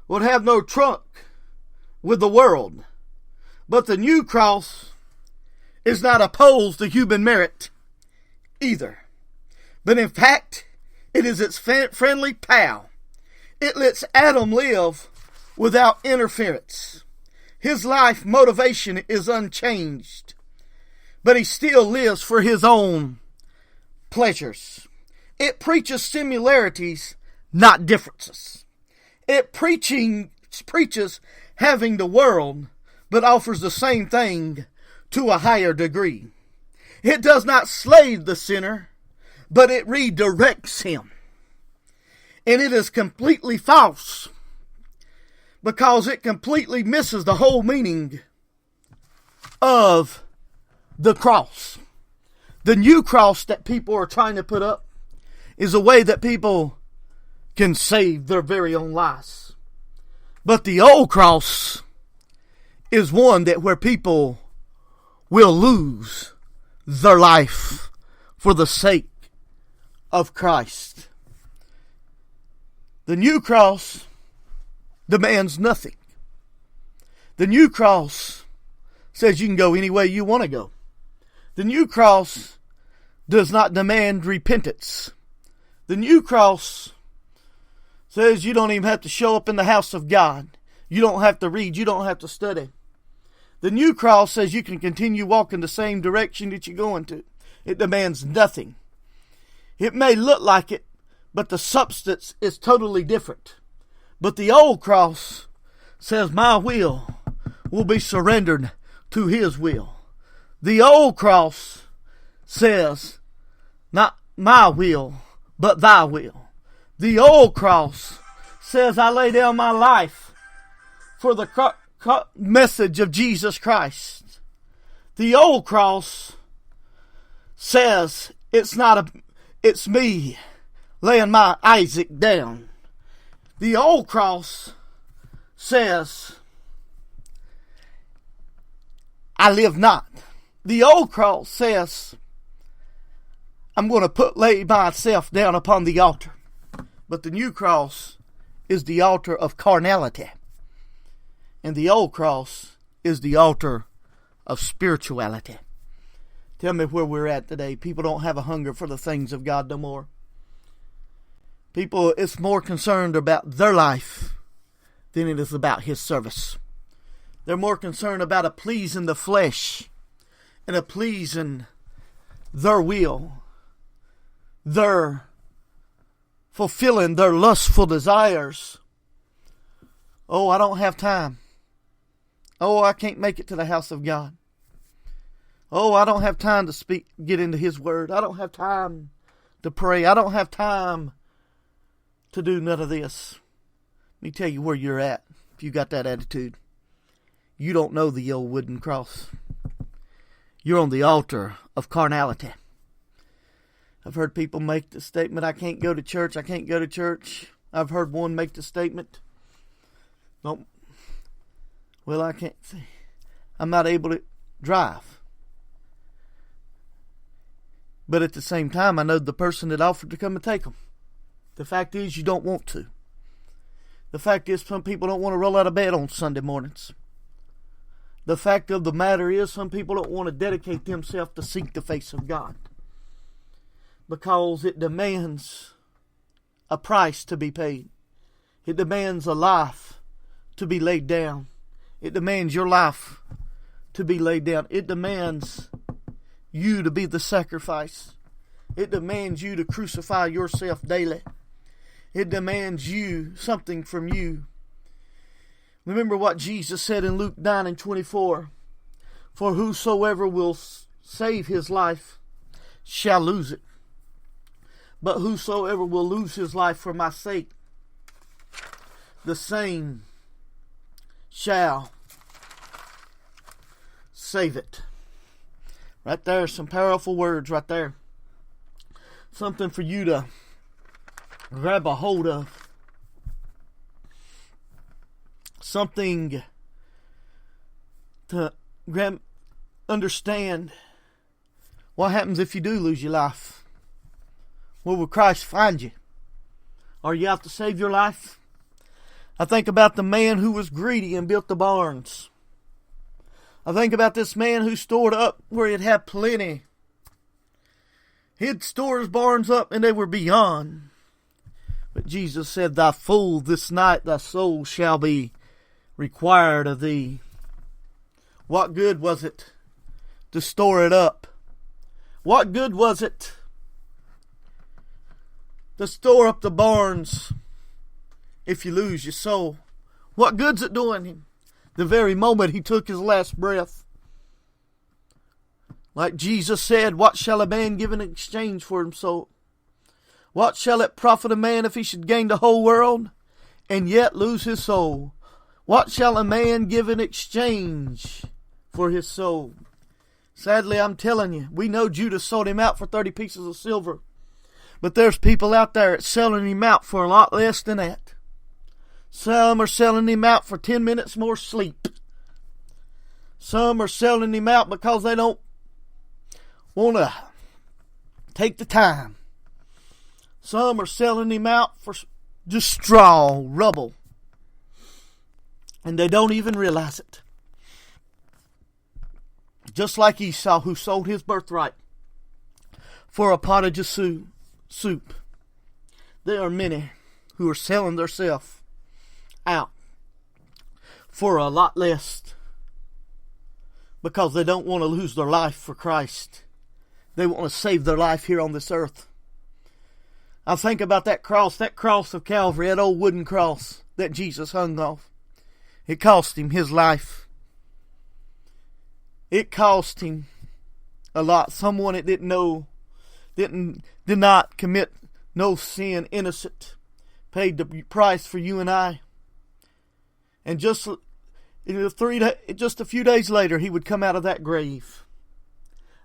would have no trunk with the world. But the new cross is not opposed to human merit either. But in fact, it is its friendly pal. It lets Adam live without interference. His life motivation is unchanged, but he still lives for his own pleasures. It preaches similarities, not differences. It preaches having the world, but offers the same thing to a higher degree. It does not slave the sinner, but it redirects him. And it is completely false, because it completely misses the whole meaning of the cross. The new cross that people are trying to put up is a way that people can save their very own lives. But the old cross is one that where people will lose their life for the sake of Christ. The new cross demands nothing. The new cross says you can go any way you want to go. The new cross does not demand repentance. The new cross says you don't even have to show up in the house of God. You don't have to read. You don't have to study. The new cross says you can continue walking the same direction that you're going to. It demands nothing. It may look like it, but the substance is totally different. But the old cross says my will be surrendered to his will. The old cross says not my will, but thy will. The old cross says I lay down my life for the message of Jesus Christ. The old cross says it's me laying my Isaac down. The old cross says I live not. The old cross says I'm going to lay myself down upon the altar. But the new cross is the altar of carnality. And the old cross is the altar of spirituality. Tell me where we're at today. People don't have a hunger for the things of God no more. People is more concerned about their life than it is about his service. They're more concerned about a pleasing the flesh and a pleasing their will. They're fulfilling their lustful desires. Oh, I don't have time. Oh, I can't make it to the house of God. Oh, I don't have time to get into his word. I don't have time to pray. I don't have time to do none of this. Let me tell you where you're at if you got that attitude. You don't know the old wooden cross. You're on the altar of carnality. I've heard people make the statement, I can't go to church, I can't go to church. I've heard one make the statement, no, well, I can't see. I'm not able to drive. But at the same time, I know the person that offered to come and take them. The fact is, you don't want to. The fact is, some people don't want to roll out of bed on Sunday mornings. The fact of the matter is, some people don't want to dedicate themselves to seek the face of God. Because it demands a price to be paid. It demands a life to be laid down. It demands your life to be laid down. It demands you to be the sacrifice. It demands you to crucify yourself daily. It demands something from you. Remember what Jesus said in Luke 9:24. For whosoever will save his life shall lose it. But whosoever will lose his life for my sake, the same shall save it. Right there, some powerful words right there. Something for you to grab a hold of. Something to understand. What happens if you do lose your life? Where will Christ find you? Are you out to save your life? I think about the man who was greedy and built the barns. I think about this man who stored up where he'd have plenty. He'd store his barns up and they were beyond. But Jesus said, "Thy fool, this night thy soul shall be required of thee." What good was it to store it up? What good was it to store up the barns if you lose your soul? What good's it doing him? The very moment he took his last breath. Like Jesus said, "What shall a man give in exchange for his soul? What shall it profit a man if he should gain the whole world and yet lose his soul? What shall a man give in exchange for his soul?" Sadly, I'm telling you, we know Judas sold him out for 30 pieces of silver. But there's people out there selling him out for a lot less than that. Some are selling him out for 10 minutes more sleep. Some are selling him out because they don't want to take the time. Some are selling him out for just straw, rubble. And they don't even realize it. Just like Esau, who sold his birthright for a pottage of soup. There are many who are selling themselves out for a lot less because they don't want to lose their life for Christ. They want to save their life here on this earth. I think about that cross of Calvary, that old wooden cross that Jesus hung off. It cost him his life. It cost him a lot. Someone that didn't know, did not commit no sin, innocent, paid the price for you and I. And just a few days later, he would come out of that grave.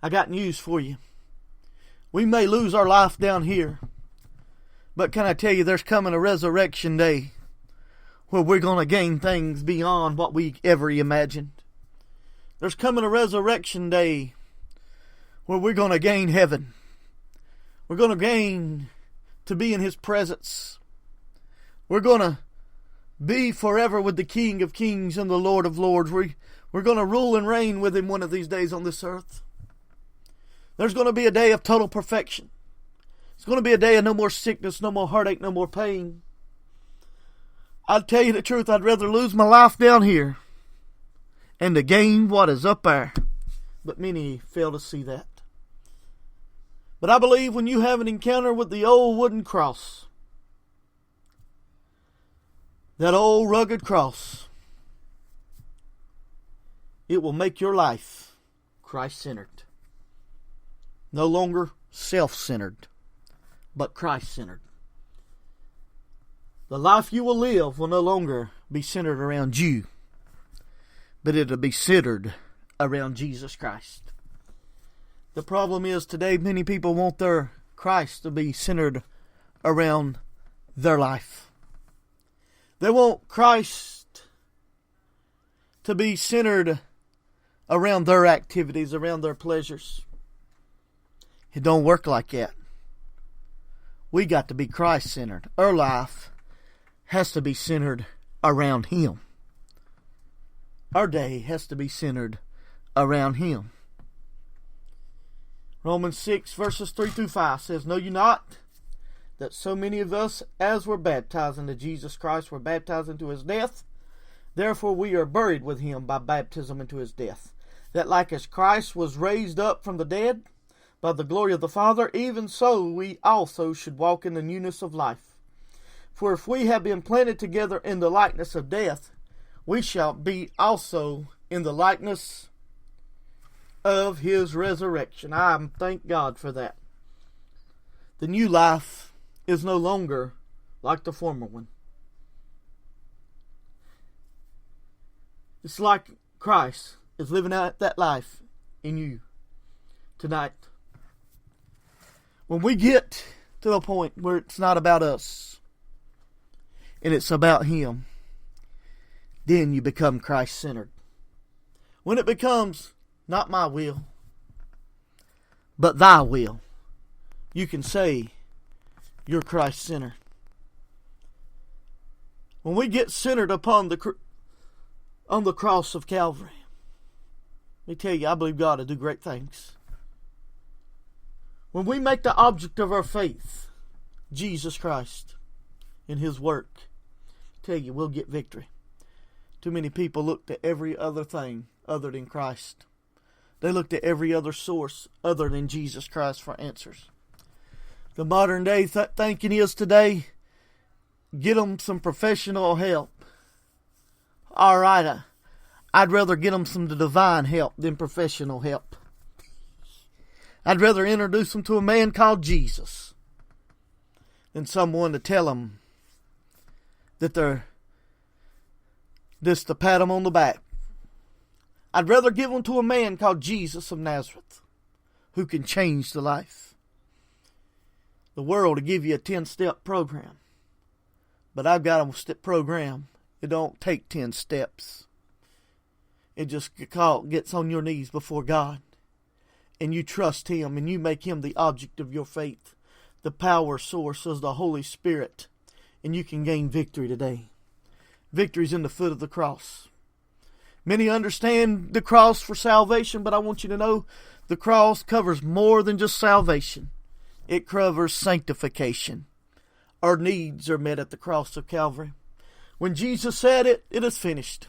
I got news for you. We may lose our life down here, but can I tell you, there's coming a resurrection day where we're going to gain things beyond what we ever imagined. There's coming a resurrection day where we're going to gain heaven. We're going to gain to be in His presence. We're going to be forever with the King of Kings and the Lord of Lords. We're going to rule and reign with Him one of these days on this earth. There's going to be a day of total perfection. It's going to be a day of no more sickness, no more heartache, no more pain. I'll tell you the truth, I'd rather lose my life down here and to gain what is up there. But many fail to see that. But I believe when you have an encounter with the old wooden cross, that old rugged cross, it will make your life Christ-centered. No longer self-centered, but Christ-centered. The life you will live will no longer be centered around you, but it'll be centered around Jesus Christ. The problem is today many people want their Christ to be centered around their life. They want Christ to be centered around their activities, around their pleasures. It don't work like that. We got to be Christ-centered. Our life has to be centered around Him. Our day has to be centered around Him. Romans 6 verses 3 through 5 says, "Know you not that so many of us as were baptized into Jesus Christ were baptized into His death? Therefore we are buried with Him by baptism into His death, that like as Christ was raised up from the dead by the glory of the Father, even so we also should walk in the newness of life. For if we have been planted together in the likeness of death, we shall be also in the likeness of His resurrection." I thank God for that. The new life is no longer like the former one. It's like Christ is living out that life in you tonight. When we get to the point where it's not about us and it's about Him, then you become Christ-centered. When it becomes not my will, but Thy will, you can say you're Christ-centered. When we get centered upon on the cross of Calvary, let me tell you, I believe God will do great things. When we make the object of our faith Jesus Christ and His work, I tell you, we'll get victory. Too many people look to every other thing other than Christ. They look to every other source other than Jesus Christ for answers. The modern day thinking is today, get them some professional help. All right, I'd rather get them some divine help than professional help. I'd rather introduce them to a man called Jesus than someone to tell them that they're just to pat them on the back. I'd rather give them to a man called Jesus of Nazareth who can change the life. The world will give you a 10-step program. But I've got a program. It don't take 10 steps. It just gets on your knees before God. And you trust Him and you make Him the object of your faith. The power source is the Holy Spirit. And you can gain victory today. Victory's in the foot of the cross. Many understand the cross for salvation, but I want you to know the cross covers more than just salvation. It covers sanctification. Our needs are met at the cross of Calvary. When Jesus said it is finished.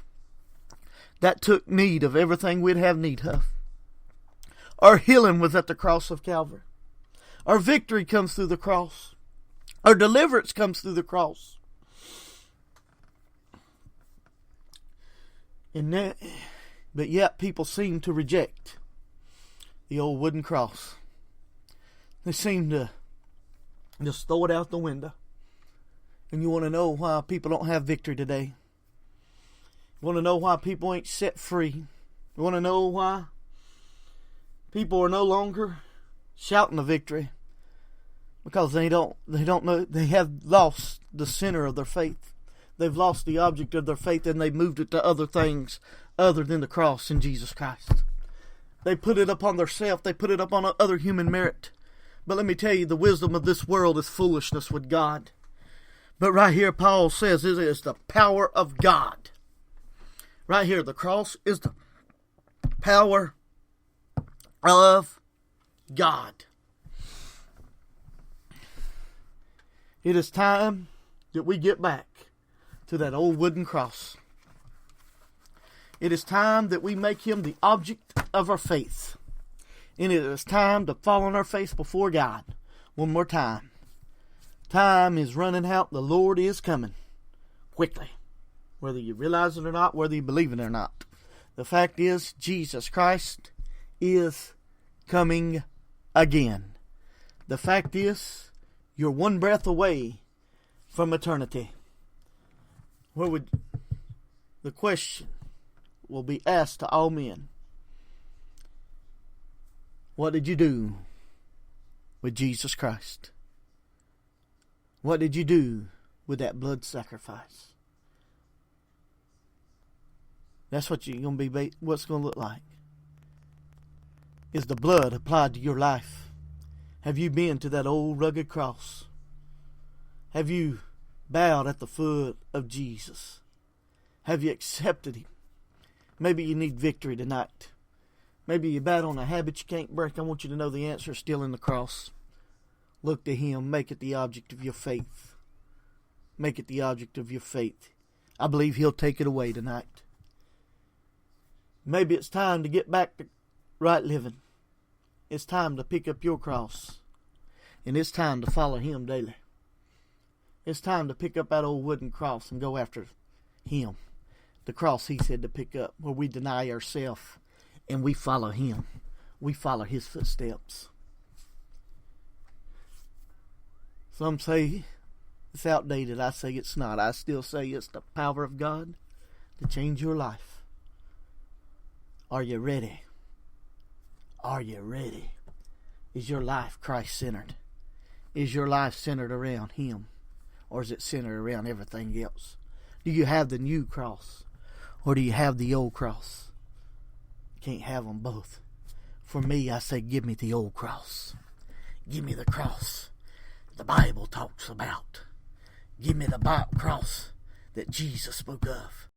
That took need of everything we'd have need of. Our healing was at the cross of Calvary. Our victory comes through the cross. Our deliverance comes through the cross. But yet people seem to reject the old wooden cross. They seem to just throw it out the window. And you want to know why people don't have victory today. You want to know why people ain't set free. You want to know why people are no longer shouting the victory. Because they don't know, they have lost the center of their faith. They've lost the object of their faith and they've moved it to other things other than the cross in Jesus Christ. They put it upon themselves. They put it upon other human merit. But let me tell you, the wisdom of this world is foolishness with God. But right here, Paul says it is the power of God. Right here, the cross is the power of God. It is time that we get back to that old wooden cross. It is time that we make Him the object of our faith. And it is time to fall on our face before God one more time. Time is running out. The Lord is coming quickly. Whether you realize it or not, whether you believe it or not. The fact is, Jesus Christ is coming again. The fact is, you're one breath away from eternity. The question will be asked to all men. What did you do with Jesus Christ? What did you do with that blood sacrifice? That's what you're going to be. What's going to look like? Is the blood applied to your life? Have you been to that old rugged cross? Have you bowed at the foot of Jesus? Have you accepted Him? Maybe you need victory tonight. Maybe you're bad on a habit you can't break. I want you to know the answer is still in the cross. Look to Him. Make it the object of your faith. Make it the object of your faith. I believe He'll take it away tonight. Maybe it's time to get back to right living. It's time to pick up your cross. And it's time to follow Him daily. It's time to pick up that old wooden cross and go after Him. The cross He said to pick up, where we deny ourselves and we follow Him. We follow His footsteps. Some say it's outdated. I say it's not. I still say it's the power of God to change your life. Are you ready? Are you ready? Is your life Christ-centered? Is your life centered around Him? Or is it centered around everything else? Do you have the new cross? Or do you have the old cross? You can't have them both. For me, I say, give me the old cross. Give me the cross the Bible talks about. Give me the cross that Jesus spoke of.